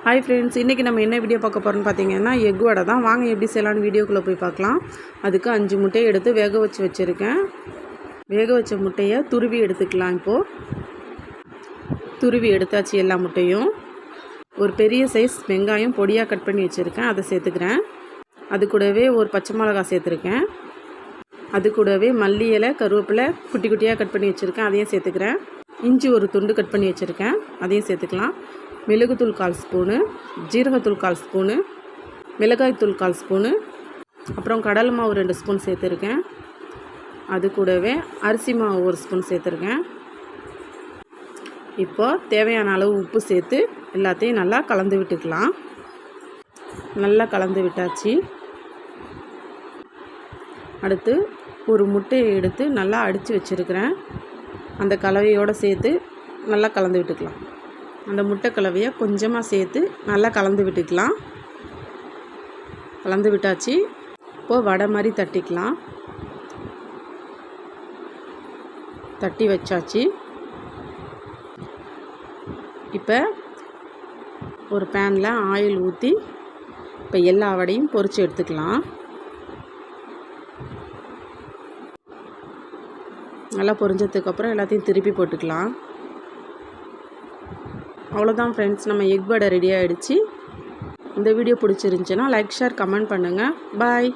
Hi friends, இன்றைக்கி நம்ம என்ன வீடியோ பார்க்க போகிறோம்னு பார்த்தீங்கன்னா எக் வடை தான். வாங்க எப்படி செய்யலான்னு வீடியோக்குள்ளே போய் பார்க்கலாம். அதுக்கு 5 முட்டையை எடுத்து வேக வச்சுருக்கேன். வேக வச்ச முட்டையை துருவி எடுத்துக்கலாம். இப்போது துருவி எடுத்தாச்சு எல்லா முட்டையும். ஒரு பெரிய சைஸ் வெங்காயம் பொடியாக கட் பண்ணி வச்சுருக்கேன், அதை சேர்த்துக்கிறேன். அது கூடவே ஒரு பச்சை மிளகாய் சேர்த்துருக்கேன். அது கூடவே மல்லி இலை, கருவேப்பிலை குட்டி குட்டியாக கட் பண்ணி வச்சுருக்கேன், அதையும் சேர்த்துக்கிறேன். இஞ்சி ஒரு துண்டு கட் பண்ணி வச்சுருக்கேன், அதையும் சேர்த்துக்கலாம். மிளகுத்தூள் 1/4 ஸ்பூனு, ஜீரகத்தூள் 1/4 ஸ்பூனு, மிளகாய்த்தூள் 1/4 ஸ்பூனு, அப்புறம் கடலை மாவு 2 ஸ்பூன் சேர்த்துருக்கேன். அது கூடவே அரிசி மாவு 1 ஸ்பூன் சேர்த்துருக்கேன். இப்போது தேவையான அளவு உப்பு சேர்த்து எல்லாத்தையும் நல்லா கலந்து விட்டுக்கலாம். நல்லா கலந்து விட்டாச்சு. அடுத்து ஒரு முட்டையை எடுத்து நல்லா அடித்து வச்சுருக்கிறேன். அந்த கலவையோடு சேர்த்து நல்லா கலந்து விட்டுக்கலாம். அந்த முட்டை கலவையை கொஞ்சமாக சேர்த்து நல்லா கலந்து விட்டுக்கலாம். கலந்து விட்டாச்சு. இப்போது வடை மாதிரி தட்டிக்கலாம். தட்டி வச்சாச்சு. இப்போ ஒரு பேனில் ஆயில் ஊற்றி இப்போ எல்லா வடையும் பொரித்து எடுத்துக்கலாம். நல்லா பொரிஞ்சதுக்கப்புறம் எல்லாத்தையும் திருப்பி போட்டுக்கலாம். அவ்வளோதான் ஃப்ரெண்ட்ஸ், நம்ம எக் வடை ரெடி ஆகிடுச்சு. இந்த வீடியோ பிடிச்சிருந்துச்சுன்னா லைக், ஷேர், கமெண்ட் பண்ணுங்கள். பாய்.